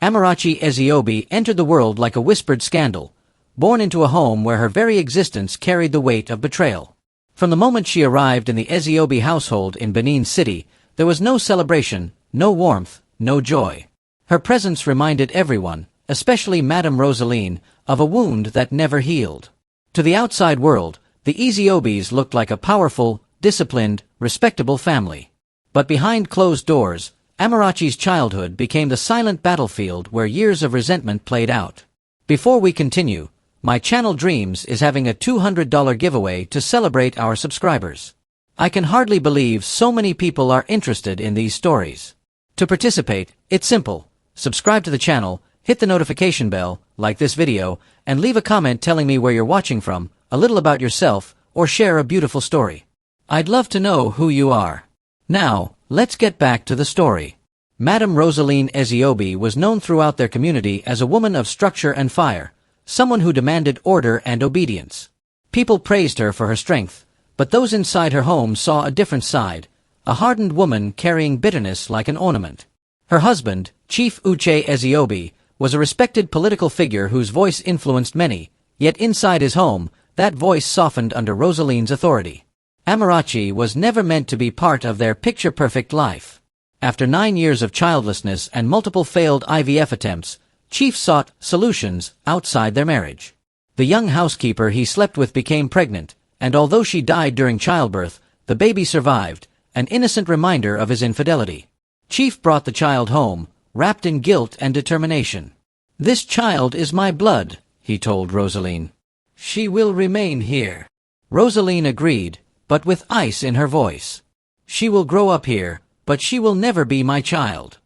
Amarachi Ezeobi entered the world like a whispered scandal, born into a home where her very existence carried the weight of betrayal. From the moment she arrived in the Ezeobi household in Benin City, there was no celebration, no warmth, no joy. Her presence reminded everyone, especially Madame Roseline, of a wound that never healed. To the outside world, the Ezeobis looked like a powerful, disciplined, respectable family. But behind closed doors, Amarachi's childhood became the silent battlefield where years of resentment played out. Before we continue, my channel Dreams is having a $200 giveaway to celebrate our subscribers. I can hardly believe so many people are interested in these stories. To participate, it's simple. Subscribe to the channel, hit the notification bell, like this video, and leave a comment telling me where you're watching from, a little about yourself, or share a beautiful story. I'd love to know who you are. Now, let's get back to the story. Madame Roseline Ezeobi was known throughout their community as a woman of structure and fire, someone who demanded order and obedience. People praised her for her strength, but those inside her home saw a different side, a hardened woman carrying bitterness like an ornament. Her husband, Chief Uche Ezeobi, was a respected political figure whose voice influenced many, yet inside his home, that voice softened under Roseline's authority. Amarachi was never meant to be part of their picture-perfect life. After 9 years of childlessness and multiple failed IVF attempts, Chief sought solutions outside their marriage. The young housekeeper he slept with became pregnant, and although she died during childbirth, the baby survived, an innocent reminder of his infidelity. Chief brought the child home, wrapped in guilt and determination. "This child is my blood," he told Roseline. "She will remain here." Roseline agreed, but with ice in her voice. "She will grow up here, but she will never be my child."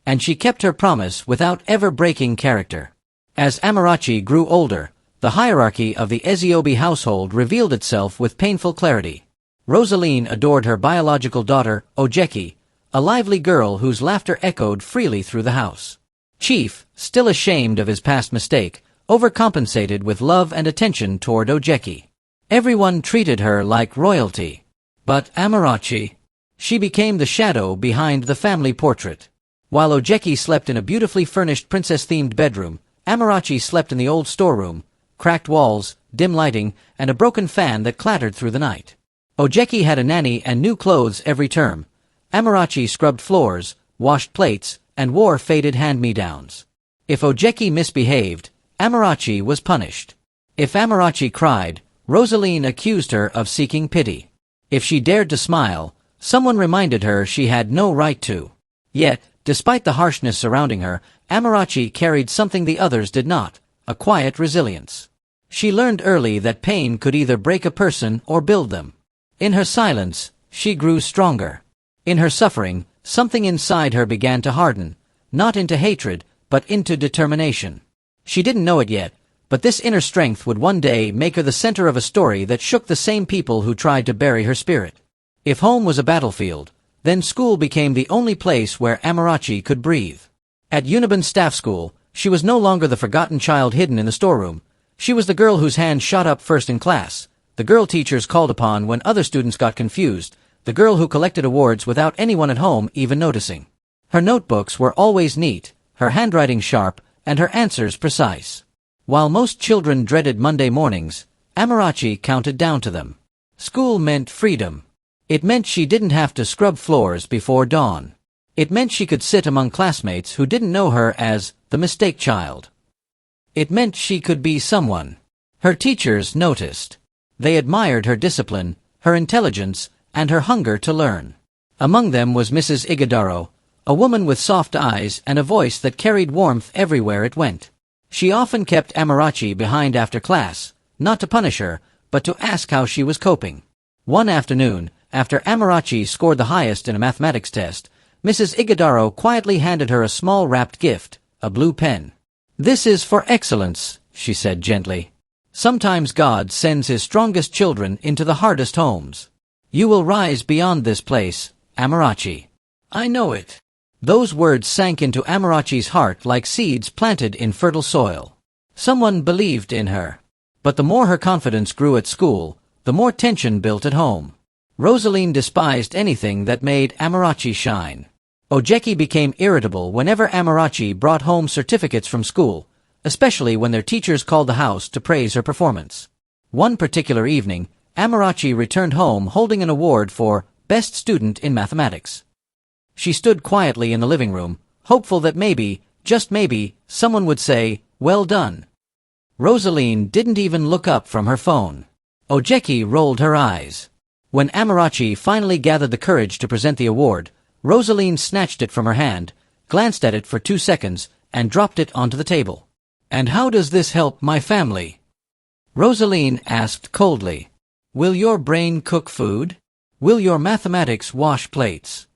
And she kept her promise without ever breaking character. As Amarachi grew older, the hierarchy of the Ezeobi household revealed itself with painful clarity. Roseline adored her biological daughter, Ojeki, a lively girl whose laughter echoed freely through the house. Chief, still ashamed of his past mistake, overcompensated with love and attention toward Ojeki. Everyone treated her like royalty. But Amarachi, she became the shadow behind the family portrait. While Ojeki slept in a beautifully furnished princess-themed bedroom, Amarachi slept in the old storeroom, cracked walls, dim lighting, and a broken fan that clattered through the night. Ojeki had a nanny and new clothes every term. Amarachi scrubbed floors, washed plates, and wore faded hand-me-downs. If Ojeki misbehaved, Amarachi was punished. If Amarachi cried, Roseline accused her of seeking pity. If she dared to smile, someone reminded her she had no right to. Yet, despite the harshness surrounding her, Amarachi carried something the others did not, a quiet resilience. She learned early that pain could either break a person or build them. In her silence, she grew stronger. In her suffering, something inside her began to harden, not into hatred, but into determination. She didn't know it yet, but this inner strength would one day make her the center of a story that shook the same people who tried to bury her spirit. If home was a battlefield, then school became the only place where Amarachi could breathe. At Uniban Staff School, she was no longer the forgotten child hidden in the storeroom. She was the girl whose hand shot up first in class, the girl teachers called upon when other students got confused, the girl who collected awards without anyone at home even noticing. Her notebooks were always neat, her handwriting sharp, and her answers precise. While most children dreaded Monday mornings, Amarachi counted down to them. School meant freedom. It meant she didn't have to scrub floors before dawn. It meant she could sit among classmates who didn't know her as the mistake child. It meant she could be someone. Her teachers noticed. They admired her discipline, her intelligence, and her hunger to learn. Among them was Mrs. Ighodaro, a woman with soft eyes and a voice that carried warmth everywhere it went. She often kept Amarachi behind after class, not to punish her, but to ask how she was coping. One afternoon, after Amarachi scored the highest in a mathematics test, Mrs. Ighodaro quietly handed her a small wrapped gift, a blue pen. "This is for excellence," she said gently. "Sometimes God sends his strongest children into the hardest homes. You will rise beyond this place, Amarachi." "I know it." Those words sank into Amarachi's heart like seeds planted in fertile soil. Someone believed in her. But the more her confidence grew at school, the more tension built at home. Roseline despised anything that made Amarachi shine. Ojeki became irritable whenever Amarachi brought home certificates from school, especially when their teachers called the house to praise her performance. One particular evening, Amarachi returned home holding an award for Best Student in Mathematics. She stood quietly in the living room, hopeful that maybe, just maybe, someone would say, "Well done." Roseline didn't even look up from her phone. Ojeki rolled her eyes. When Amarachi finally gathered the courage to present the award, Roseline snatched it from her hand, glanced at it for 2 seconds, and dropped it onto the table. "And how does this help my family?" Roseline asked coldly. "Will your brain cook food? Will your mathematics wash plates?"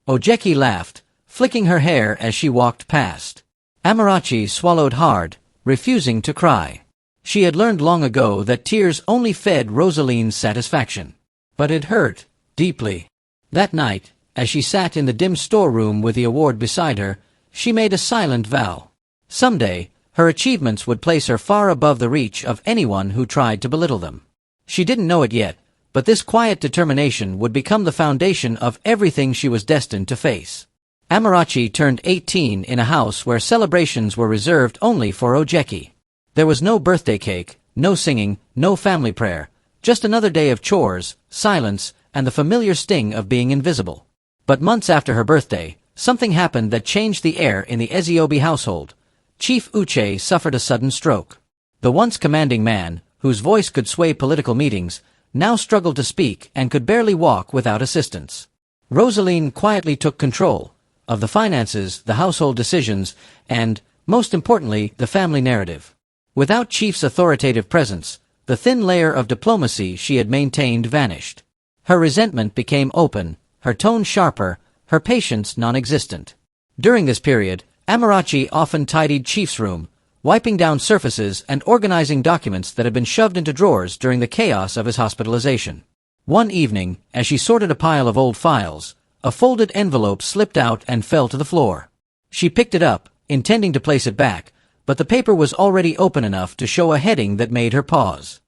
Ojeki laughed, flicking her hair as she walked past. Amarachi swallowed hard, refusing to cry. She had learned long ago that tears only fed Roseline's satisfaction. But it hurt, deeply. That night, as she sat in the dim storeroom with the award beside her, she made a silent vow. Someday, her achievements would place her far above the reach of anyone who tried to belittle them. She didn't know it yet, but this quiet determination would become the foundation of everything she was destined to face. Amarachi turned 18 in a house where celebrations were reserved only for Ojeki. There was no birthday cake, no singing, no family prayer, just another day of chores, silence, and the familiar sting of being invisible. But months after her birthday, something happened that changed the air in the Ezeobi household. Chief Uche suffered a sudden stroke. The once commanding man, whose voice could sway political meetings, now struggled to speak and could barely walk without assistance. Roseline quietly took control of the finances, the household decisions, and, most importantly, the family narrative. Without Chief's authoritative presence, the thin layer of diplomacy she had maintained vanished. Her resentment became open, her tone sharper, her patience non-existent. During this period, Amarachi often tidied Chief's room, wiping down surfaces and organizing documents that had been shoved into drawers during the chaos of his hospitalization. One evening, as she sorted a pile of old files, a folded envelope slipped out and fell to the floor. She picked it up, intending to place it back, but the paper was already open enough to show a heading that made her pause.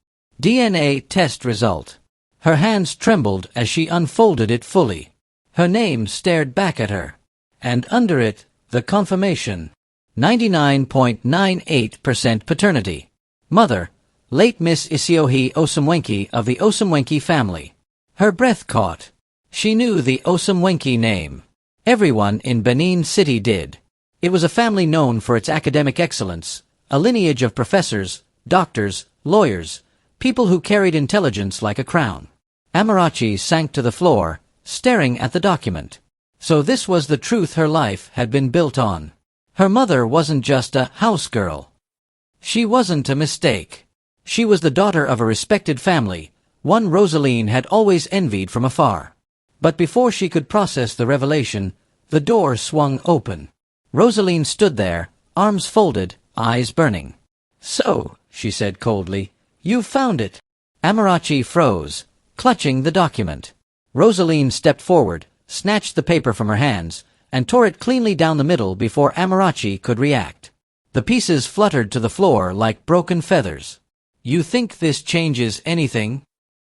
DNA test result. Her hands trembled as she unfolded it fully. Her name stared back at her. And under it, the confirmation. 99.98% paternity. Mother, late Miss Isiohi Osamwenki of the Osamwenki family. Her breath caught. She knew the Osamwenki name. Everyone in Benin City did. It was a family known for its academic excellence, a lineage of professors, doctors, lawyers, people who carried intelligence like a crown. Amarachi sank to the floor, staring at the document. So this was the truth her life had been built on. Her mother wasn't just a house girl. She wasn't a mistake. She was the daughter of a respected family, one Roseline had always envied from afar. But before she could process the revelation, the door swung open. Roseline stood there, arms folded, eyes burning. "So," she said coldly, "you found it." Amarachi froze, clutching the document. Roseline stepped forward, snatched the paper from her hands, and tore it cleanly down the middle before Amarachi could react. The pieces fluttered to the floor like broken feathers. "You think this changes anything?"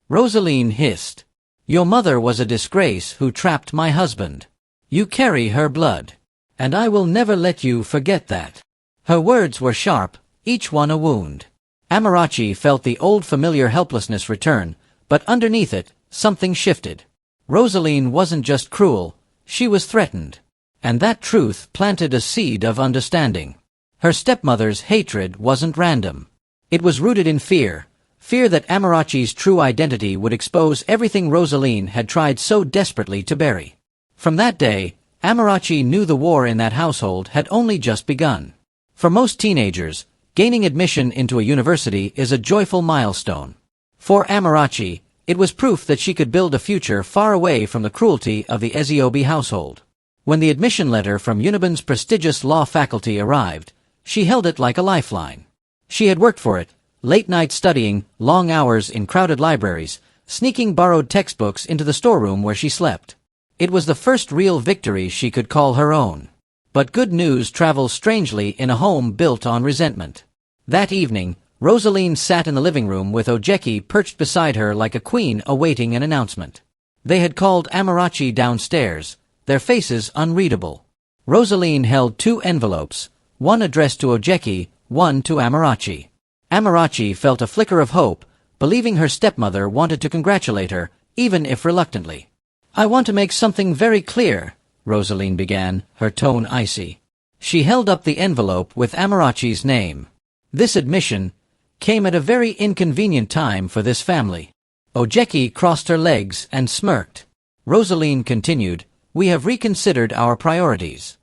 Roseline hissed. "Your mother was a disgrace who trapped my husband. You carry her blood. And I will never let you forget that." Her words were sharp, each one a wound. Amarachi felt the old familiar helplessness return, but underneath it, something shifted. Roseline wasn't just cruel, she was threatened. And that truth planted a seed of understanding. Her stepmother's hatred wasn't random. It was rooted in fear, fear that Amarachi's true identity would expose everything Roseline had tried so desperately to bury. From that day, Amarachi knew the war in that household had only just begun. For most teenagers, gaining admission into a university is a joyful milestone. For Amarachi, it was proof that she could build a future far away from the cruelty of the Ezeobi household. When the admission letter from Uniban's prestigious law faculty arrived, she held it like a lifeline. She had worked for it, late nights studying, long hours in crowded libraries, sneaking borrowed textbooks into the storeroom where she slept. It was the first real victory she could call her own. But good news travels strangely in a home built on resentment. That evening, Roseline sat in the living room with Ojeki perched beside her like a queen awaiting an announcement. They had called Amarachi downstairs, their faces unreadable. Roseline held 2 envelopes, one addressed to Ojeki, one to Amarachi. Amarachi felt a flicker of hope, believing her stepmother wanted to congratulate her, even if reluctantly. "I want to make something very clear," Roseline began, her tone icy. She held up the envelope with Amarachi's name. This admission came at a very inconvenient time for this family. Ojeki crossed her legs and smirked. Roseline continued, "We have reconsidered our priorities."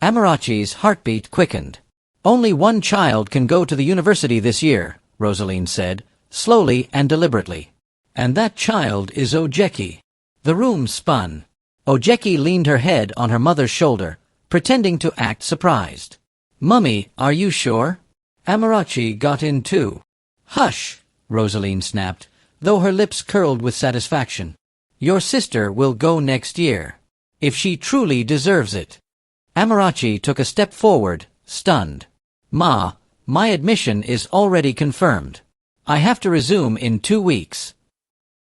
Amarachi's heartbeat quickened. "Only one child can go to the university this year," Roseline said, slowly and deliberately. "And that child is Ojeki." The room spun. Ojeki leaned her head on her mother's shoulder, pretending to act surprised. "Mummy, are you sure?" Amarachi got in too. "Hush," Roseline snapped, though her lips curled with satisfaction. "Your sister will go next year. If she truly deserves it." Amarachi took a step forward, stunned. "Ma, my admission is already confirmed. I have to resume in 2 weeks."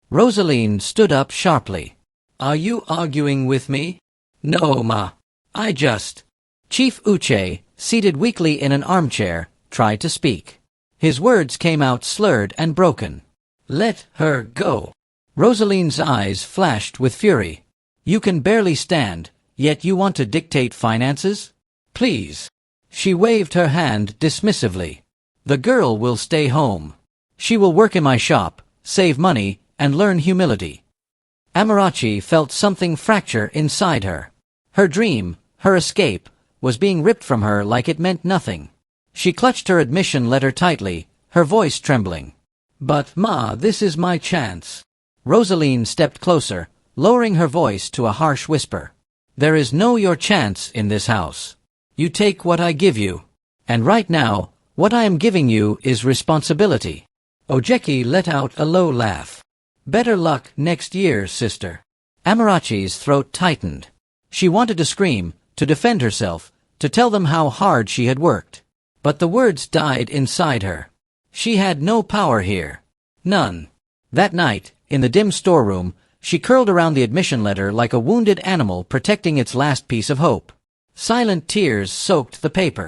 Roseline stood up sharply. "Are you arguing with me?" "No, Ma. Chief Uche, seated weakly in an armchair, tried to speak. His words came out slurred and broken. "Let her go." Rosaline's eyes flashed with fury. "You can barely stand, yet you want to dictate finances? Please." She waved her hand dismissively. "The girl will stay home. She will work in my shop, save money, and learn humility." Amarachi felt something fracture inside her. Her dream, her escape, was being ripped from her like it meant nothing. She clutched her admission letter tightly, her voice trembling. "But, Ma, this is my chance." Roseline stepped closer, lowering her voice to a harsh whisper. "There is no your chance in this house. You take what I give you. And right now, what I am giving you is responsibility." Ojeki let out a low laugh. "Better luck next year, sister." Amarachi's throat tightened. She wanted to scream, to defend herself, to tell them how hard she had worked. But the words died inside her. She had no power here. None. That night, in the dim storeroom, she curled around the admission letter like a wounded animal protecting its last piece of hope. Silent tears soaked the paper.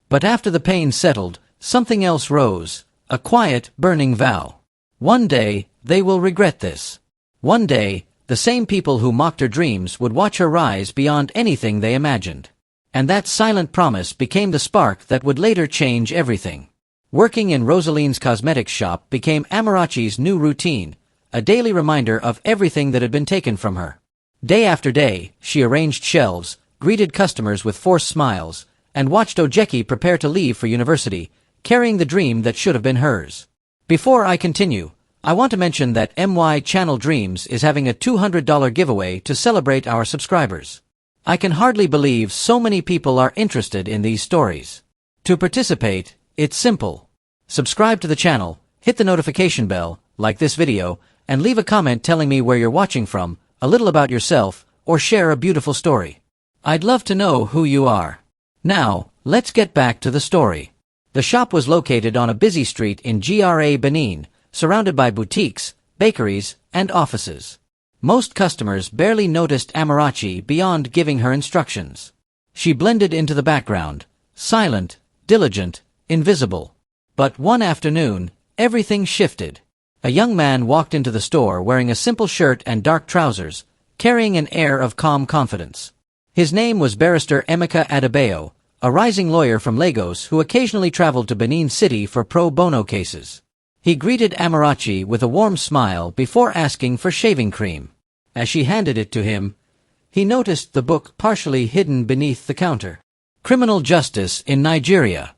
But after the pain settled, something else rose, a quiet, burning vow. One day, they will regret this. One day, the same people who mocked her dreams would watch her rise beyond anything they imagined. And that silent promise became the spark that would later change everything. Working in Rosaline's cosmetics shop became Amarachi's new routine, a daily reminder of everything that had been taken from her. Day after day, she arranged shelves, greeted customers with forced smiles, and watched Ojeki prepare to leave for university, carrying the dream that should have been hers. Before I continue, I want to mention that MY Channel Dreams is having a $200 giveaway to celebrate our subscribers. I can hardly believe so many people are interested in these stories. To participate, it's simple. Subscribe to the channel, hit the notification bell, like this video, and leave a comment telling me where you're watching from, a little about yourself, or share a beautiful story. I'd love to know who you are. Now, let's get back to the story. The shop was located on a busy street in GRA Benin, surrounded by boutiques, bakeries, and offices. Most customers barely noticed Amarachi beyond giving her instructions. She blended into the background, silent, diligent, invisible. But one afternoon, everything shifted. A young man walked into the store wearing a simple shirt and dark trousers, carrying an air of calm confidence. His name was Barrister Emeka Adebayo, a rising lawyer from Lagos who occasionally traveled to Benin City for pro bono cases. He greeted Amarachi with a warm smile before asking for shaving cream. As she handed it to him, he noticed the book partially hidden beneath the counter. Criminal Justice in Nigeria.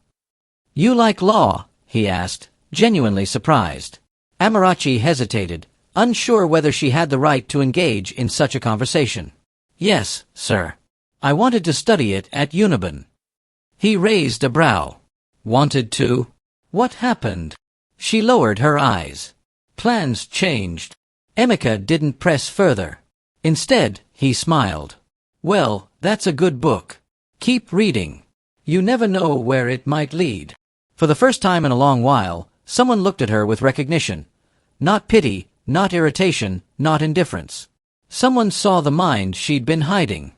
"You like law?" he asked, genuinely surprised. Amarachi hesitated, unsure whether she had the right to engage in such a conversation. "Yes, sir. I wanted to study it at Uniben." He raised a brow. "Wanted to? What happened?" She lowered her eyes. "Plans changed." Emeka didn't press further. Instead, he smiled. "Well, that's a good book. Keep reading. You never know where it might lead." For the first time in a long while, someone looked at her with recognition. Not pity, not irritation, not indifference. Someone saw the mind she'd been hiding.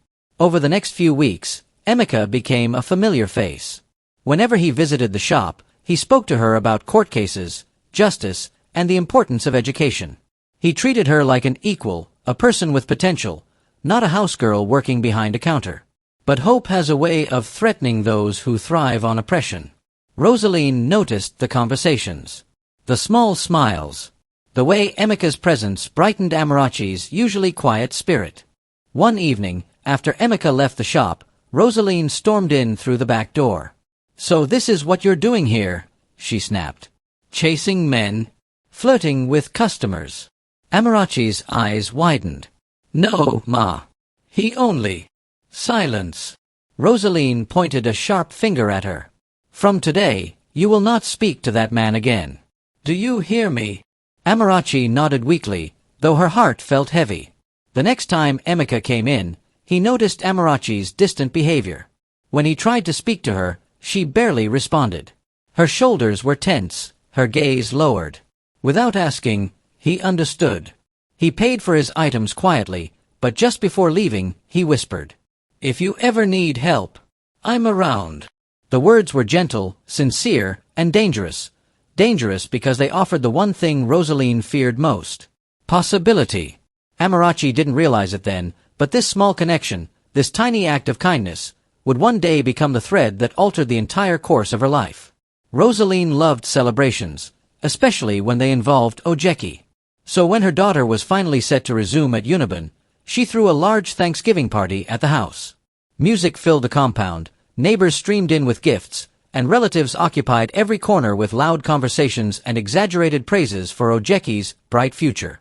Over the next few weeks, Emeka became a familiar face. Whenever he visited the shop, he spoke to her about court cases, justice, and the importance of education. He treated her like an equal, a person with potential, not a housegirl working behind a counter. But hope has a way of threatening those who thrive on oppression. Roseline noticed the conversations, the small smiles, the way Emeka's presence brightened Amarachi's usually quiet spirit. One evening, after Emeka left the shop, Roseline stormed in through the back door. "So this is what you're doing here," she snapped. "Chasing men? Flirting with customers?" Amarachi's eyes widened. "No, Ma. He only—" "Silence." Roseline pointed a sharp finger at her. "From today, you will not speak to that man again. Do you hear me?" Amarachi nodded weakly, though her heart felt heavy. The next time Emeka came in, he noticed Amarachi's distant behavior. When he tried to speak to her, she barely responded. Her shoulders were tense, her gaze lowered. Without asking, he understood. He paid for his items quietly, but just before leaving, he whispered, "If you ever need help, I'm around." The words were gentle, sincere, and dangerous. Dangerous because they offered the one thing Roseline feared most: possibility. Amarachi didn't realize it then, but this small connection, this tiny act of kindness, would one day become the thread that altered the entire course of her life. Roseline loved celebrations, especially when they involved Ojeki. So when her daughter was finally set to resume at Uniban, she threw a large Thanksgiving party at the house. Music filled the compound, neighbors streamed in with gifts, and relatives occupied every corner with loud conversations and exaggerated praises for Ojeki's bright future.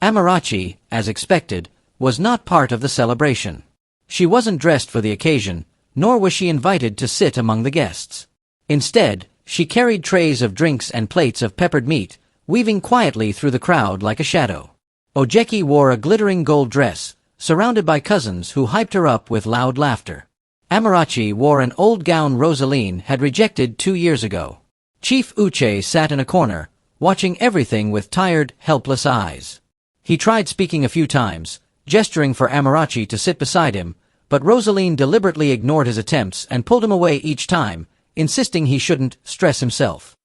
Amarachi, as expected, was not part of the celebration. She wasn't dressed for the occasion, nor was she invited to sit among the guests. Instead, she carried trays of drinks and plates of peppered meat, weaving quietly through the crowd like a shadow. Ojeki wore a glittering gold dress, surrounded by cousins who hyped her up with loud laughter. Amarachi wore an old gown Roseline had rejected 2 years ago. Chief Uche sat in a corner, watching everything with tired, helpless eyes. He tried speaking a few times, gesturing for Amarachi to sit beside him, but Roseline deliberately ignored his attempts and pulled him away each time, insisting he shouldn't stress himself.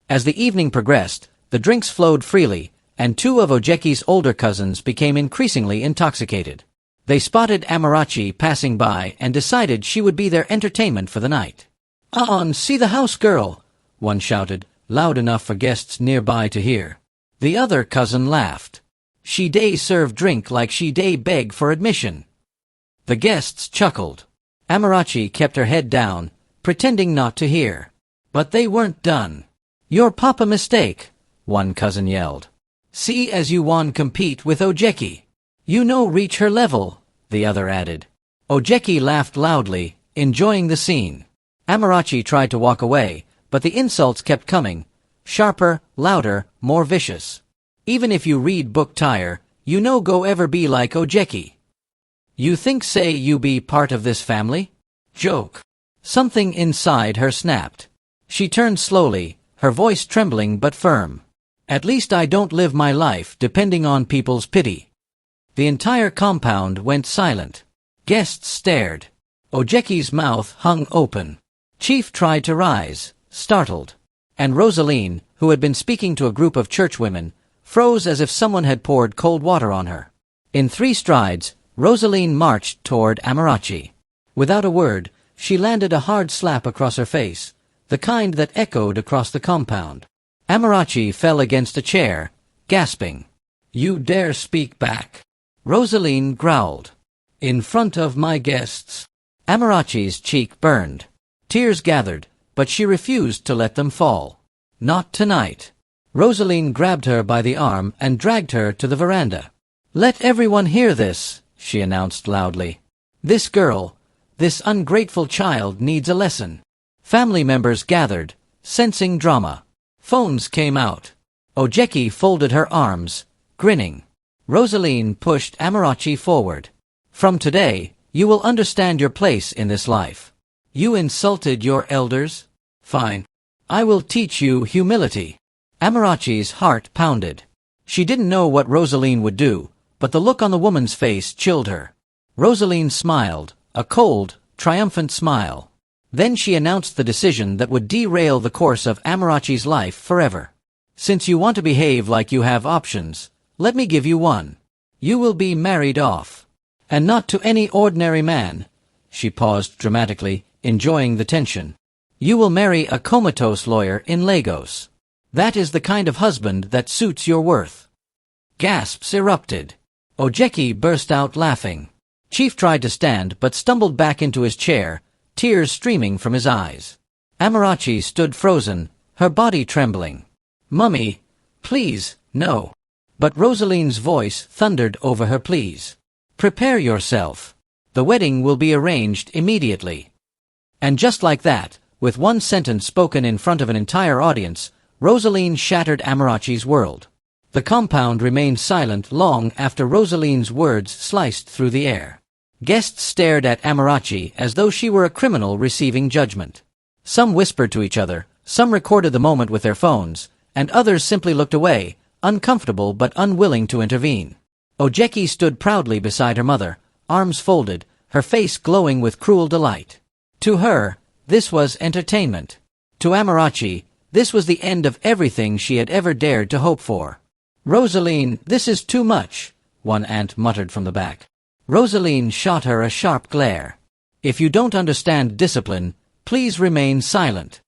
As the evening progressed, the drinks flowed freely, and 2 of Ojeki's older cousins became increasingly intoxicated. They spotted Amarachi passing by and decided she would be their entertainment for the night. "On, see the house girl," one shouted, loud enough for guests nearby to hear. The other cousin laughed. "She dey serve drink like she dey beg for admission." The guests chuckled. Amarachi kept her head down, pretending not to hear. But they weren't done. "Your papa mistake," one cousin yelled. "See as you wan compete with Ojeki. You no reach her level," the other added. Ojeki laughed loudly, enjoying the scene. Amarachi tried to walk away, but the insults kept coming, sharper, louder, more vicious. "Even if you read book tire, you no go ever be like Ojeki. You think say you be part of this family? Joke." Something inside her snapped. She turned slowly, her voice trembling but firm. "At least I don't live my life depending on people's pity." The entire compound went silent. Guests stared. Ojeki's mouth hung open. Chief tried to rise, startled. And Roseline, who had been speaking to a group of churchwomen, froze as if someone had poured cold water on her. In 3 strides, Roseline marched toward Amarachi. Without a word, she landed a hard slap across her face, the kind that echoed across the compound. Amarachi fell against a chair, gasping. "You dare speak back?" Roseline growled. "In front of my guests." Amarachi's cheek burned. Tears gathered, but she refused to let them fall. "Not tonight." Roseline grabbed her by the arm and dragged her to the veranda. "Let everyone hear this," she announced loudly. "This girl, this ungrateful child needs a lesson." Family members gathered, sensing drama. Phones came out. Ojeki folded her arms, grinning. Roseline pushed Amarachi forward. "From today, you will understand your place in this life. You insulted your elders? Fine. I will teach you humility." Amarachi's heart pounded. She didn't know what Roseline would do, but the look on the woman's face chilled her. Roseline smiled, a cold, triumphant smile. Then she announced the decision that would derail the course of Amarachi's life forever. Since you want to behave like you have options, let me give you one. You will be married off. And not to any ordinary man. She paused dramatically, enjoying the tension. You will marry a Comatose lawyer in Lagos. That is the kind of husband that suits your worth. Gasps erupted. Ojeki burst out laughing. Chief tried to stand but stumbled back into his chair, tears streaming from his eyes. Amarachi stood frozen, her body trembling. Mummy, please, no. But Rosaline's voice thundered over her pleas. Prepare yourself. The wedding will be arranged immediately. And just like that, with one sentence spoken in front of an entire audience, Roseline shattered Amarachi's world. The compound remained silent long after Rosaline's words sliced through the air. Guests stared at Amarachi as though she were a criminal receiving judgment. Some whispered to each other, some recorded the moment with their phones, and others simply looked away, uncomfortable but unwilling to intervene. Ojeki stood proudly beside her mother, arms folded, her face glowing with cruel delight. To her, this was entertainment. To Amarachi, this was the end of everything she had ever dared to hope for. Roseline, this is too much, one aunt muttered from the back. Roseline shot her a sharp glare. If you don't understand discipline, please remain silent.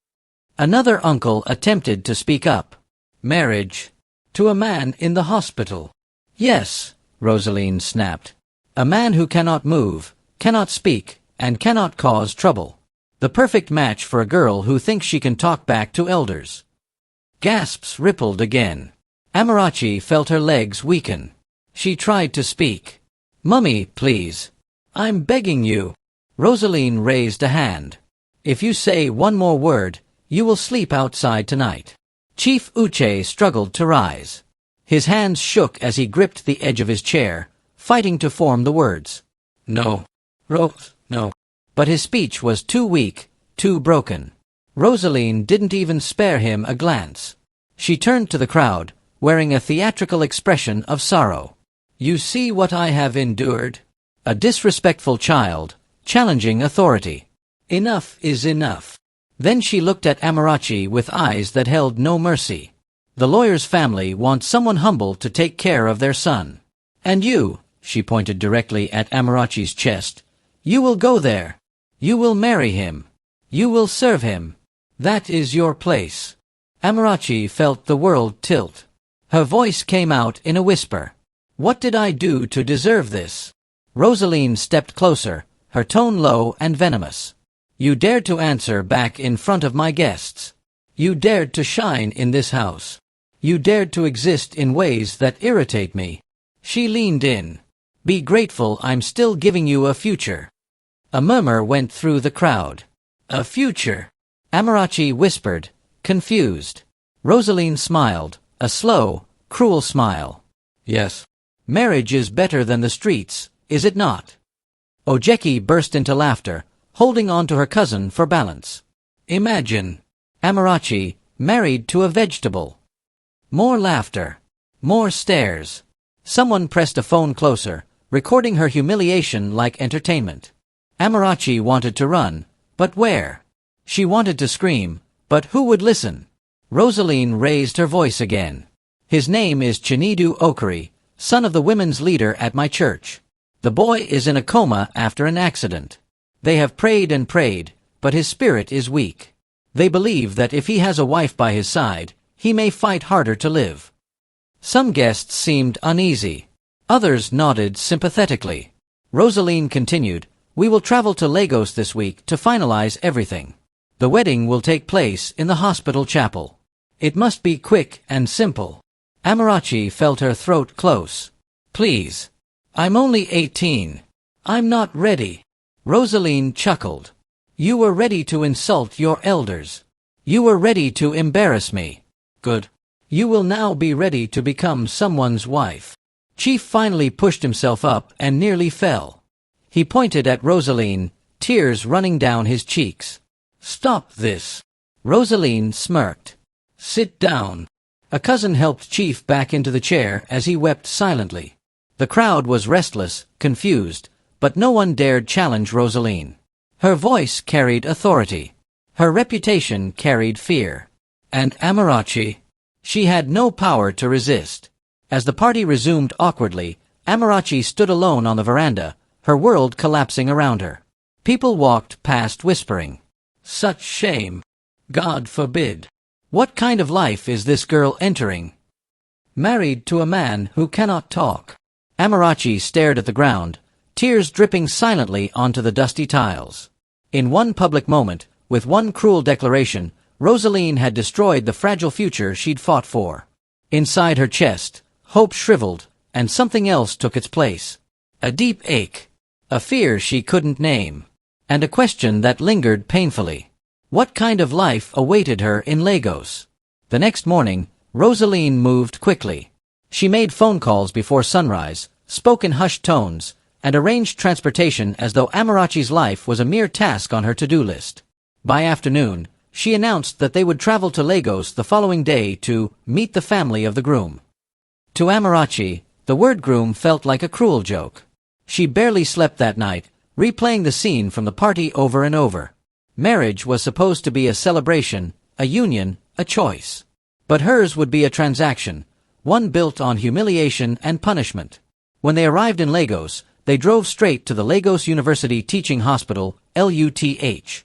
Another uncle attempted to speak up. Marriage. To a man in the hospital. Yes, Roseline snapped. A man who cannot move, cannot speak, and cannot cause trouble. The perfect match for a girl who thinks she can talk back to elders. Gasps rippled again. Amarachi felt her legs weaken. She tried to speak. Mummy, please. I'm begging you. Roseline raised a hand. If you say one more word, you will sleep outside tonight. Chief Uche struggled to rise. His hands shook as he gripped the edge of his chair, fighting to form the words. No. Rose, no. But his speech was too weak, too broken. Roseline didn't even spare him a glance. She turned to the crowd, wearing a theatrical expression of sorrow. You see what I have endured? A disrespectful child, challenging authority. Enough is enough. Then she looked at Amarachi with eyes that held no mercy. The lawyer's family wants someone humble to take care of their son. And you, she pointed directly at Amarachi's chest, you will go there. You will marry him. You will serve him. That is your place. Amarachi felt the world tilt. Her voice came out in a whisper. What did I do to deserve this? Roseline stepped closer, her tone low and venomous. You dared to answer back in front of my guests. You dared to shine in this house. You dared to exist in ways that irritate me. She leaned in. Be grateful I'm still giving you a future. A murmur went through the crowd. A future? Amarachi whispered, confused. Roseline smiled, a slow, cruel smile. Yes. Marriage is better than the streets, is it not? Ojeki burst into laughter, holding on to her cousin for balance. Imagine. Amarachi, married to a vegetable. More laughter. More stares. Someone pressed a phone closer, recording her humiliation like entertainment. Amarachi wanted to run, but where? She wanted to scream, but who would listen? Roseline raised her voice again. His name is Chinedu Okorie, son of the women's leader at my church. The boy is in a coma after an accident. They have prayed and prayed, but his spirit is weak. They believe that if he has a wife by his side, he may fight harder to live. Some guests seemed uneasy. Others nodded sympathetically. Roseline continued, We will travel to Lagos this week to finalize everything. The wedding will take place in the hospital chapel. It must be quick and simple. Amarachi felt her throat close. Please. I'm only 18. I'm not ready. Roseline chuckled. You were ready to insult your elders. You were ready to embarrass me. Good. You will now be ready to become someone's wife. Chief finally pushed himself up and nearly fell. He pointed at Roseline, tears running down his cheeks. Stop this. Roseline smirked. Sit down. A cousin helped Chief back into the chair as he wept silently. The crowd was restless, confused, but no one dared challenge Roseline. Her voice carried authority. Her reputation carried fear. And Amarachi? She had no power to resist. As the party resumed awkwardly, Amarachi stood alone on the veranda, her world collapsing around her. People walked past whispering, "Such shame. God forbid. What kind of life is this girl entering? Married to a man who cannot talk." Amarachi stared at the ground, tears dripping silently onto the dusty tiles. In one public moment, with one cruel declaration, Roseline had destroyed the fragile future she'd fought for. Inside her chest, hope shriveled, and something else took its place. A deep ache, a fear she couldn't name, and a question that lingered painfully. What kind of life awaited her in Lagos? The next morning, Roseline moved quickly. She made phone calls before sunrise, spoke in hushed tones, and arranged transportation as though Amarachi's life was a mere task on her to-do list. By afternoon, she announced that they would travel to Lagos the following day to meet the family of the groom. To Amarachi, the word groom felt like a cruel joke. She barely slept that night, replaying the scene from the party over and over. Marriage was supposed to be a celebration, a union, a choice. But hers would be a transaction, one built on humiliation and punishment. When they arrived in Lagos, they drove straight to the Lagos University Teaching Hospital, LUTH.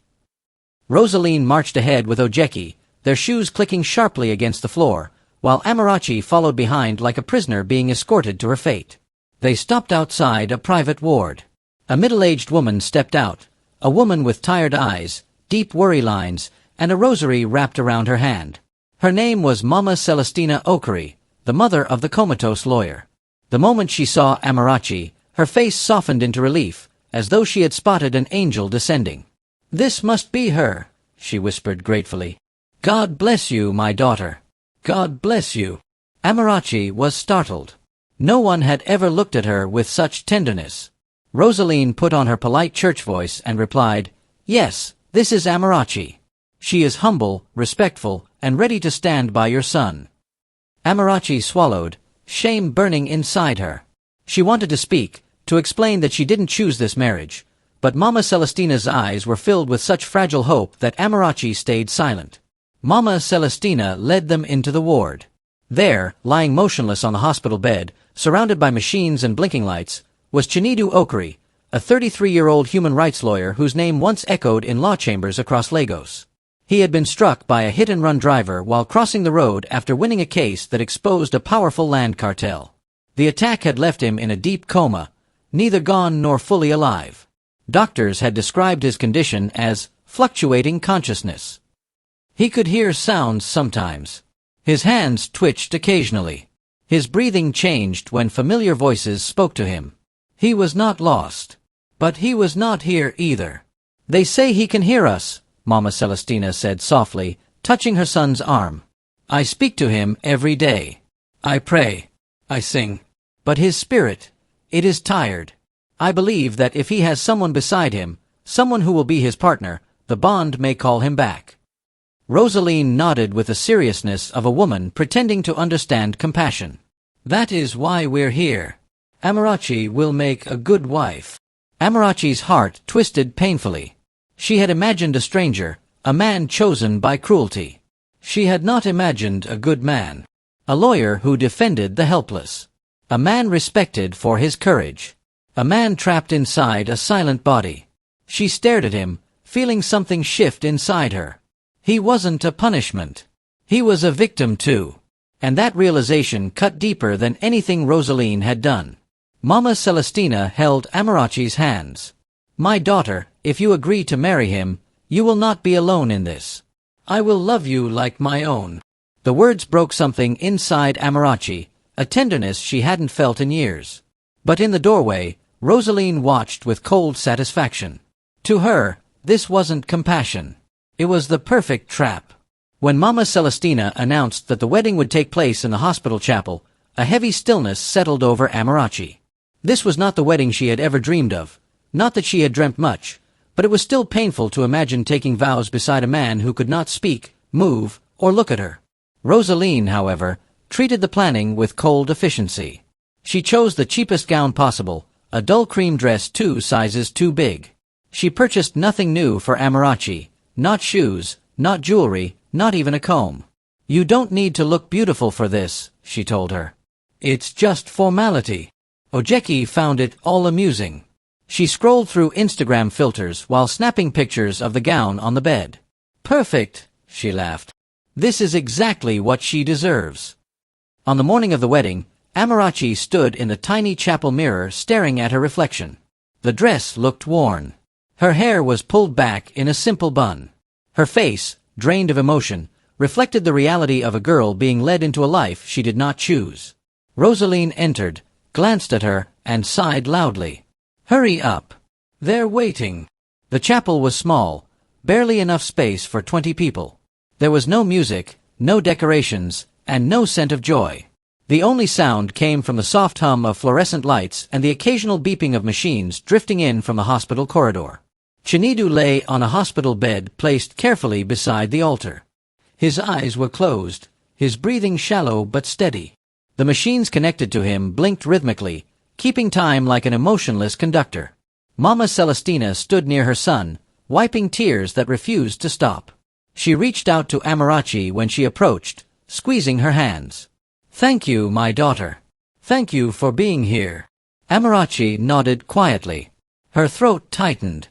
Roseline marched ahead with Ojeki, their shoes clicking sharply against the floor, while Amarachi followed behind like a prisoner being escorted to her fate. They stopped outside a private ward. A middle-aged woman stepped out, a woman with tired eyes, deep worry lines, and a rosary wrapped around her hand. Her name was Mama Celestina Okorie, the mother of the Comatose lawyer. The moment she saw Amarachi, her face softened into relief, as though she had spotted an angel descending. "This must be her," she whispered gratefully. "God bless you, my daughter. God bless you." Amarachi was startled. No one had ever looked at her with such tenderness. Roseline put on her polite church voice and replied, "Yes, this is Amarachi. She is humble, respectful, and ready to stand by your son." Amarachi swallowed, shame burning inside her. She wanted to speak, to explain that she didn't choose this marriage, but Mama Celestina's eyes were filled with such fragile hope that Amarachi stayed silent. Mama Celestina led them into the ward. There, lying motionless on the hospital bed, surrounded by machines and blinking lights, was Chinedu Okorie, a 33-year-old human rights lawyer whose name once echoed in law chambers across Lagos. He had been struck by a hit-and-run driver while crossing the road after winning a case that exposed a powerful land cartel. The attack had left him in a deep coma, neither gone nor fully alive. Doctors had described his condition as fluctuating consciousness. He could hear sounds sometimes. His hands twitched occasionally. His breathing changed when familiar voices spoke to him. He was not lost. But he was not here either. "They say he can hear us," Mama Celestina said softly, touching her son's arm. "I speak to him every day. I pray. I sing. But his spirit, it is tired. I believe that if he has someone beside him, someone who will be his partner, the bond may call him back." Roseline nodded with the seriousness of a woman pretending to understand compassion. "That is why we're here. Amarachi will make a good wife." Amarachi's heart twisted painfully. She had imagined a stranger, a man chosen by cruelty. She had not imagined a good man. A lawyer who defended the helpless. A man respected for his courage. A man trapped inside a silent body. She stared at him, feeling something shift inside her. He wasn't a punishment. He was a victim too. And that realization cut deeper than anything Roseline had done. Mama Celestina held Amarachi's hands. "My daughter, if you agree to marry him, you will not be alone in this. I will love you like my own." The words broke something inside Amarachi, a tenderness she hadn't felt in years. But in the doorway, Roseline watched with cold satisfaction. To her, this wasn't compassion. It was the perfect trap. When Mama Celestina announced that the wedding would take place in the hospital chapel, a heavy stillness settled over Amarachi. This was not the wedding she had ever dreamed of. Not that she had dreamt much, but it was still painful to imagine taking vows beside a man who could not speak, move, or look at her. Roseline, however, treated the planning with cold efficiency. She chose the cheapest gown possible, a dull cream dress 2 sizes too big. She purchased nothing new for Amarachi, not shoes, not jewelry, not even a comb. "You don't need to look beautiful for this," she told her. "It's just formality." Ojeki found it all amusing. She scrolled through Instagram filters while snapping pictures of the gown on the bed. "Perfect," she laughed. "This is exactly what she deserves." On the morning of the wedding, Amarachi stood in the tiny chapel mirror staring at her reflection. The dress looked worn. Her hair was pulled back in a simple bun. Her face, drained of emotion, reflected the reality of a girl being led into a life she did not choose. Roseline entered, glanced at her, and sighed loudly. "Hurry up. They're waiting." The chapel was small, barely enough space for 20 people. There was no music, no decorations, and no scent of joy. The only sound came from the soft hum of fluorescent lights and the occasional beeping of machines drifting in from the hospital corridor. Chinedu lay on a hospital bed placed carefully beside the altar. His eyes were closed, his breathing shallow but steady. The machines connected to him blinked rhythmically, keeping time like an emotionless conductor. Mama Celestina stood near her son, wiping tears that refused to stop. She reached out to Amarachi when she approached, squeezing her hands. "Thank you, my daughter. Thank you for being here." Amarachi nodded quietly. Her throat tightened.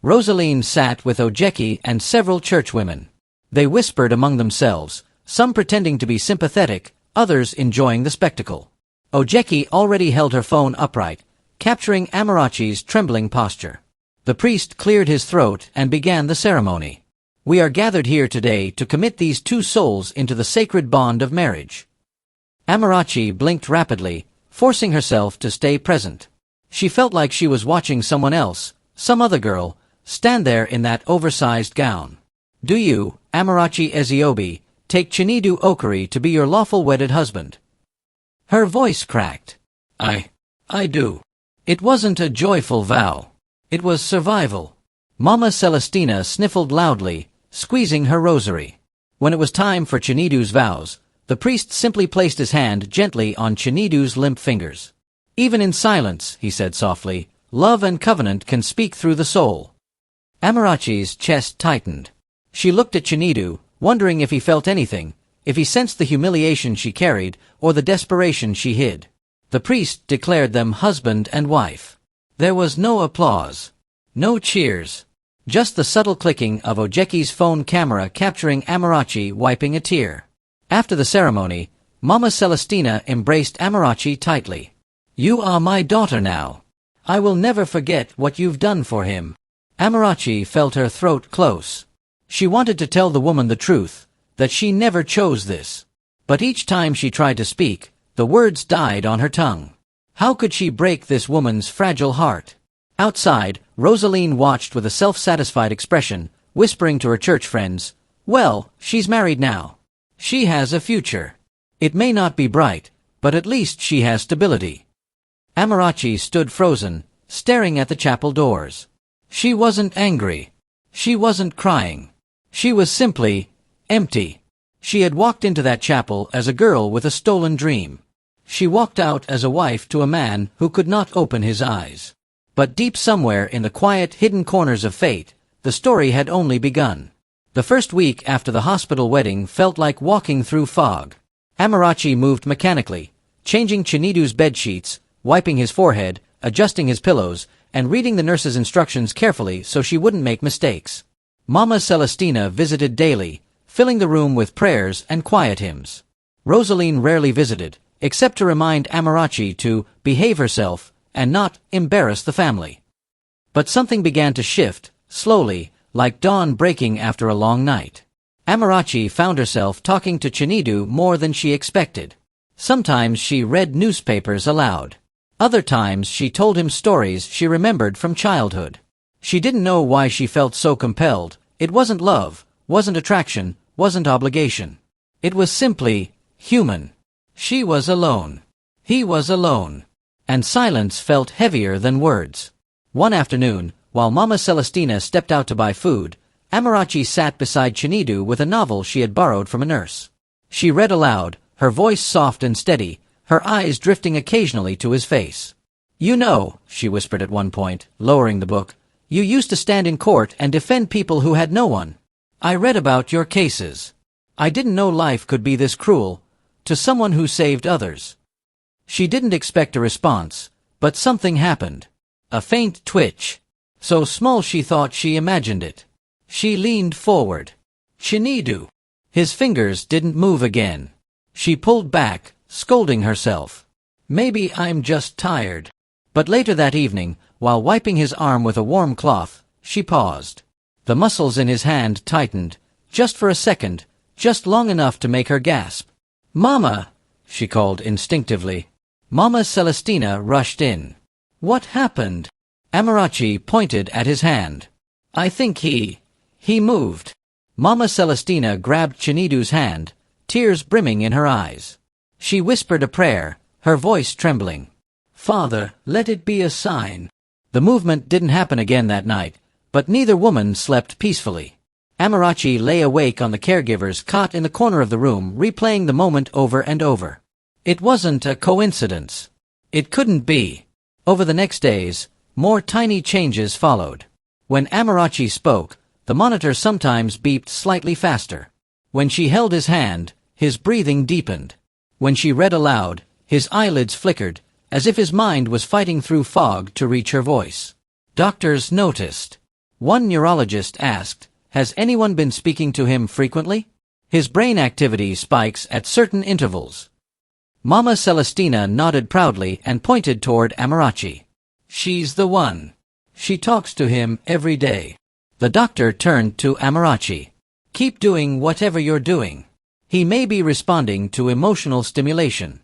Roseline sat with Ojeki and several churchwomen. They whispered among themselves, some pretending to be sympathetic, others enjoying the spectacle. Ojeki already held her phone upright, capturing Amarachi's trembling posture. The priest cleared his throat and began the ceremony. "We are gathered here today to commit these 2 souls into the sacred bond of marriage." Amarachi blinked rapidly, forcing herself to stay present. She felt like she was watching someone else, some other girl, stand there in that oversized gown. "Do you, Amarachi Ezeobi, take Chinedu Okorie to be your lawful wedded husband?" Her voice cracked. I do." It wasn't a joyful vow. It was survival. Mama Celestina sniffled loudly, squeezing her rosary. When it was time for Chinedu's vows, the priest simply placed his hand gently on Chinedu's limp fingers. "Even in silence," he said softly, "love and covenant can speak through the soul." Amarachi's chest tightened. She looked at Chinedu, wondering if he felt anything, if he sensed the humiliation she carried, or the desperation she hid. The priest declared them husband and wife. There was no applause. No cheers. Just the subtle clicking of Ojeki's phone camera capturing Amarachi wiping a tear. After the ceremony, Mama Celestina embraced Amarachi tightly. "You are my daughter now. I will never forget what you've done for him." Amarachi felt her throat close. She wanted to tell the woman the truth, that she never chose this. But each time she tried to speak, the words died on her tongue. How could she break this woman's fragile heart? Outside, Roseline watched with a self-satisfied expression, whispering to her church friends, "Well, she's married now. She has a future. It may not be bright, but at least she has stability." Amarachi stood frozen, staring at the chapel doors. She wasn't angry. She wasn't crying. She was simply empty. She had walked into that chapel as a girl with a stolen dream. She walked out as a wife to a man who could not open his eyes. But deep somewhere in the quiet, hidden corners of fate, the story had only begun. The first week after the hospital wedding felt like walking through fog. Amarachi moved mechanically, changing Chinedu's bedsheets, wiping his forehead, adjusting his pillows, and reading the nurse's instructions carefully so she wouldn't make mistakes. Mama Celestina visited daily, filling the room with prayers and quiet hymns. Roseline rarely visited, except to remind Amarachi to behave herself and not embarrass the family. But something began to shift, slowly, like dawn breaking after a long night. Amarachi found herself talking to Chinedu more than she expected. Sometimes she read newspapers aloud. Other times she told him stories she remembered from childhood. She didn't know why she felt so compelled. It wasn't love, wasn't attraction, wasn't obligation. It was simply human. She was alone. He was alone. And silence felt heavier than words. One afternoon, while Mama Celestina stepped out to buy food, Amarachi sat beside Chinedu with a novel she had borrowed from a nurse. She read aloud, her voice soft and steady, her eyes drifting occasionally to his face. "You know," she whispered at one point, lowering the book, "you used to stand in court and defend people who had no one. I read about your cases. I didn't know life could be this cruel, to someone who saved others." She didn't expect a response, but something happened. A faint twitch. So small she thought she imagined it. She leaned forward. "Chinedu." His fingers didn't move again. She pulled back, scolding herself. "Maybe I'm just tired." But later that evening, while wiping his arm with a warm cloth, she paused. The muscles in his hand tightened, just for a second, just long enough to make her gasp. "Mama!" she called instinctively. Mama Celestina rushed in. "What happened?" Amarachi pointed at his hand. "I think he moved." Mama Celestina grabbed Chinedu's hand, tears brimming in her eyes. She whispered a prayer, her voice trembling. "Father, let it be a sign." The movement didn't happen again that night, but neither woman slept peacefully. Amarachi lay awake on the caregiver's cot in the corner of the room, replaying the moment over and over. It wasn't a coincidence. It couldn't be. Over the next days, more tiny changes followed. When Amarachi spoke, the monitor sometimes beeped slightly faster. When she held his hand, his breathing deepened. When she read aloud, his eyelids flickered, as if his mind was fighting through fog to reach her voice. Doctors noticed. One neurologist asked, "Has anyone been speaking to him frequently?" His brain activity spikes at certain intervals. Mama Celestina nodded proudly and pointed toward Amarachi. "She's the one. She talks to him every day." The doctor turned to Amarachi. "Keep doing whatever you're doing. He may be responding to emotional stimulation."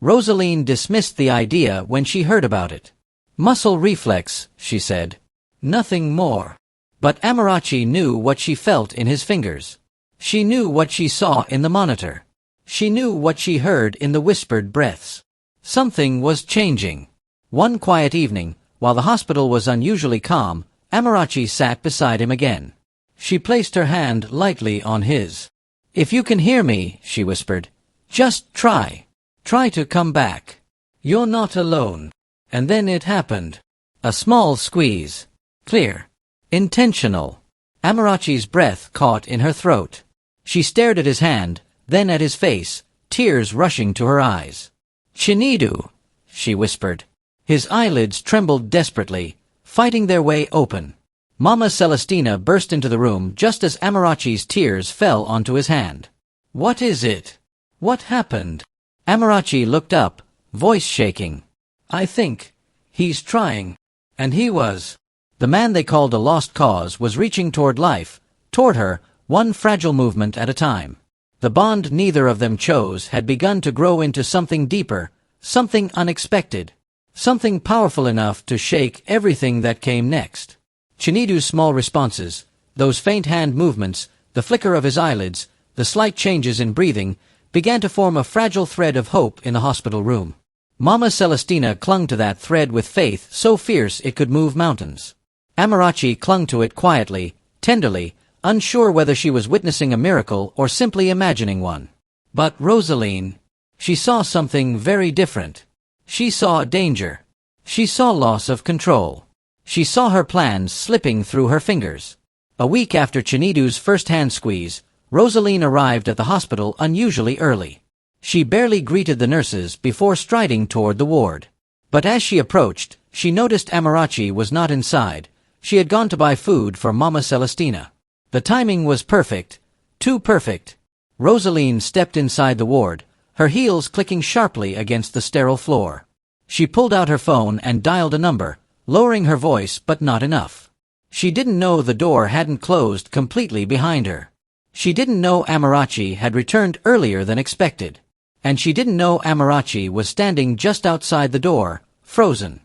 Roseline dismissed the idea when she heard about it. "Muscle reflex," she said. "Nothing more." But Amarachi knew what she felt in his fingers. She knew what she saw in the monitor. She knew what she heard in the whispered breaths. Something was changing. One quiet evening, while the hospital was unusually calm, Amarachi sat beside him again. She placed her hand lightly on his. "If you can hear me," she whispered, "just try. Try to come back. You're not alone." And then it happened. A small squeeze. Clear. Intentional. Amarachi's breath caught in her throat. She stared at his hand, then at his face, tears rushing to her eyes. "Chinedu," she whispered. His eyelids trembled desperately, fighting their way open. Mama Celestina burst into the room just as Amarachi's tears fell onto his hand. "What is it? What happened?" Amarachi looked up, voice shaking. "I think he's trying." And he was. The man they called a lost cause was reaching toward life, toward her, one fragile movement at a time. The bond neither of them chose had begun to grow into something deeper, something unexpected, something powerful enough to shake everything that came next. Chinedu's small responses, those faint hand movements, the flicker of his eyelids, the slight changes in breathing, began to form a fragile thread of hope in the hospital room. Mama Celestina clung to that thread with faith so fierce it could move mountains. Amarachi clung to it quietly, tenderly, unsure whether she was witnessing a miracle or simply imagining one. But Roseline, she saw something very different. She saw danger. She saw loss of control. She saw her plans slipping through her fingers. A week after Chinedu's first hand squeeze, Roseline arrived at the hospital unusually early. She barely greeted the nurses before striding toward the ward. But as she approached, she noticed Amarachi was not inside. She had gone to buy food for Mama Celestina. The timing was perfect, too perfect. Roseline stepped inside the ward, her heels clicking sharply against the sterile floor. She pulled out her phone and dialed a number, lowering her voice but not enough. She didn't know the door hadn't closed completely behind her. She didn't know Amarachi had returned earlier than expected. And she didn't know Amarachi was standing just outside the door, frozen.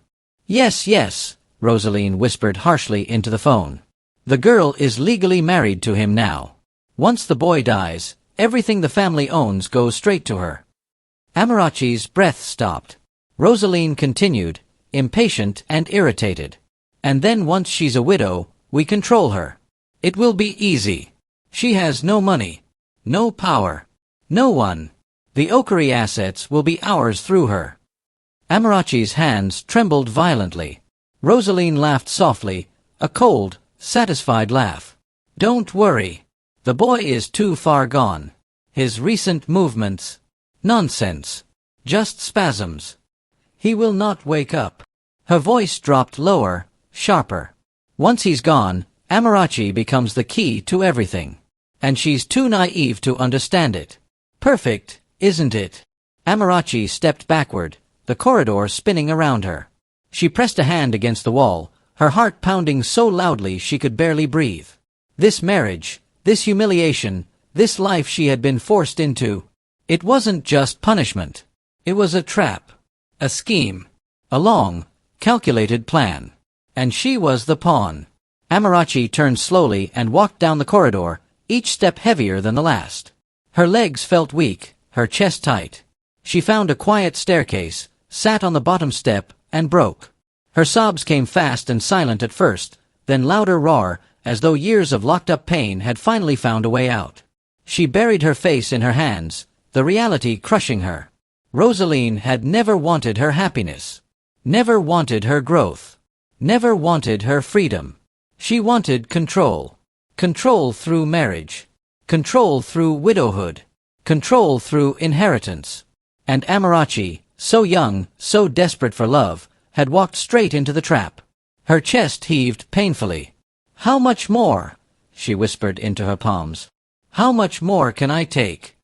"Yes, yes," Roseline whispered harshly into the phone. "The girl is legally married to him now. Once the boy dies, everything the family owns goes straight to her." Amarachi's breath stopped. Roseline continued, impatient and irritated. "And then once she's a widow, we control her. It will be easy. She has no money, no power, no one. The Okorie assets will be ours through her." Amarachi's hands trembled violently. Roseline laughed softly, a cold, satisfied laugh. Don't worry. The boy is too far gone. His recent movements. Nonsense. Just spasms. He will not wake up. Her voice dropped lower, sharper. Once he's gone, Amarachi becomes the key to everything. And she's too naive to understand it. Perfect, isn't it? Amarachi stepped backward, the corridor spinning around her. She pressed a hand against the wall, her heart pounding so loudly she could barely breathe. This marriage, this humiliation, this life she had been forced into, it wasn't just punishment. It was a trap, a scheme, a long, calculated plan. And she was the pawn. Amarachi turned slowly and walked down the corridor, each step heavier than the last. Her legs felt weak, her chest tight. She found a quiet staircase, sat on the bottom step, and broke. Her sobs came fast and silent at first, then louder roar, as though years of locked-up pain had finally found a way out. She buried her face in her hands, the reality crushing her. Roseline had never wanted her happiness. Never wanted her growth. Never wanted her freedom. She wanted control. Control through marriage. Control through widowhood. Control through inheritance. And Amarachi, so young, so desperate for love, had walked straight into the trap. Her chest heaved painfully. "How much more?" she whispered into her palms. "How much more can I take?"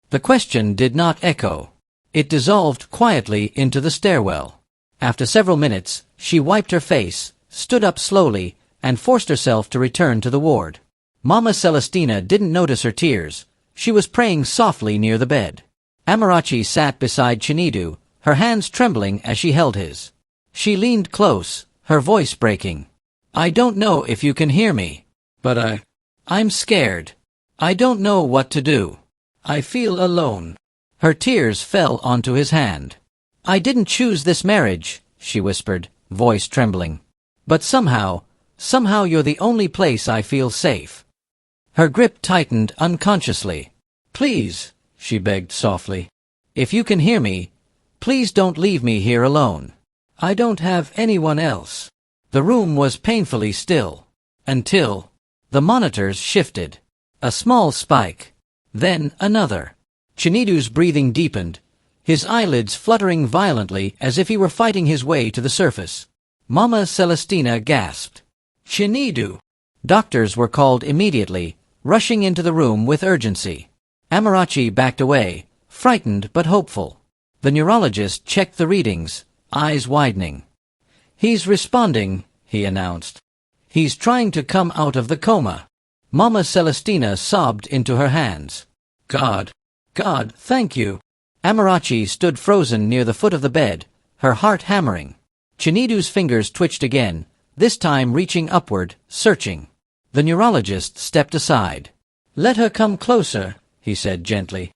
The question did not echo. It dissolved quietly into the stairwell. After several minutes, she wiped her face, stood up slowly, and forced herself to return to the ward. Mama Celestina didn't notice her tears. She was praying softly near the bed. Amarachi sat beside Chinedu, her hands trembling as she held his. She leaned close, her voice breaking. "I don't know if you can hear me, but I'm scared. I don't know what to do. I feel alone." Her tears fell onto his hand. "I didn't choose this marriage," she whispered, voice trembling. "But somehow you're the only place I feel safe." Her grip tightened unconsciously. "Please," she begged softly. "If you can hear me, please don't leave me here alone. I don't have anyone else." The room was painfully still. Until the monitors shifted. A small spike. Then another. Chinedu's breathing deepened, his eyelids fluttering violently as if he were fighting his way to the surface. Mama Celestina gasped. "Chinedu!" Doctors were called immediately, rushing into the room with urgency. Amarachi backed away, frightened but hopeful. The neurologist checked the readings, eyes widening. "He's responding," he announced. "He's trying to come out of the coma." Mama Celestina sobbed into her hands. God, thank you." Amarachi stood frozen near the foot of the bed, her heart hammering. Chinedu's fingers twitched again, this time reaching upward, searching. The neurologist stepped aside. "Let her come closer," he said gently.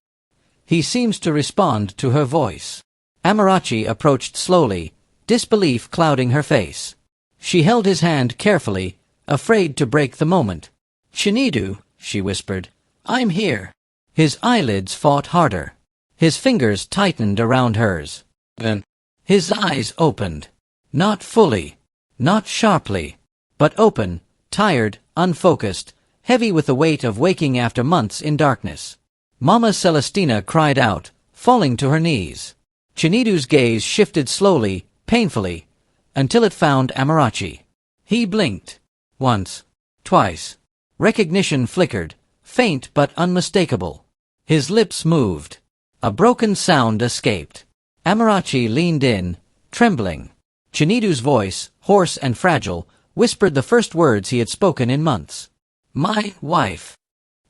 "He seems to respond to her voice." Amarachi approached slowly, disbelief clouding her face. She held his hand carefully, afraid to break the moment. "Chinedu," she whispered, "I'm here." His eyelids fought harder. His fingers tightened around hers. Then his eyes opened. Not fully, not sharply, but open, tired, unfocused, heavy with the weight of waking after months in darkness. Mama Celestina cried out, falling to her knees. Chinedu's gaze shifted slowly, painfully, until it found Amarachi. He blinked. Once. Twice. Recognition flickered, faint but unmistakable. His lips moved. A broken sound escaped. Amarachi leaned in, trembling. Chinedu's voice, hoarse and fragile, whispered the first words he had spoken in months. "My wife."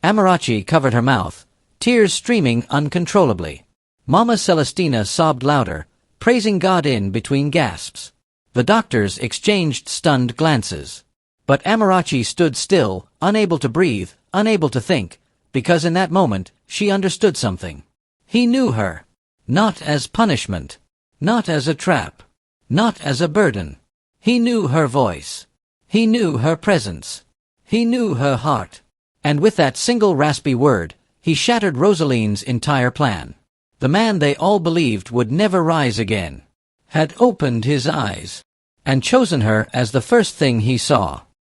Amarachi covered her mouth, tears streaming uncontrollably. Mama Celestina sobbed louder, praising God in between gasps. The doctors exchanged stunned glances. But Amarachi stood still, unable to breathe, unable to think, because in that moment, she understood something. He knew her. Not as punishment. Not as a trap. Not as a burden. He knew her voice. He knew her presence. He knew her heart. And with that single raspy word, he shattered Rosaline's entire plan. The man they all believed would never rise again had opened his eyes and chosen her as the first thing he saw.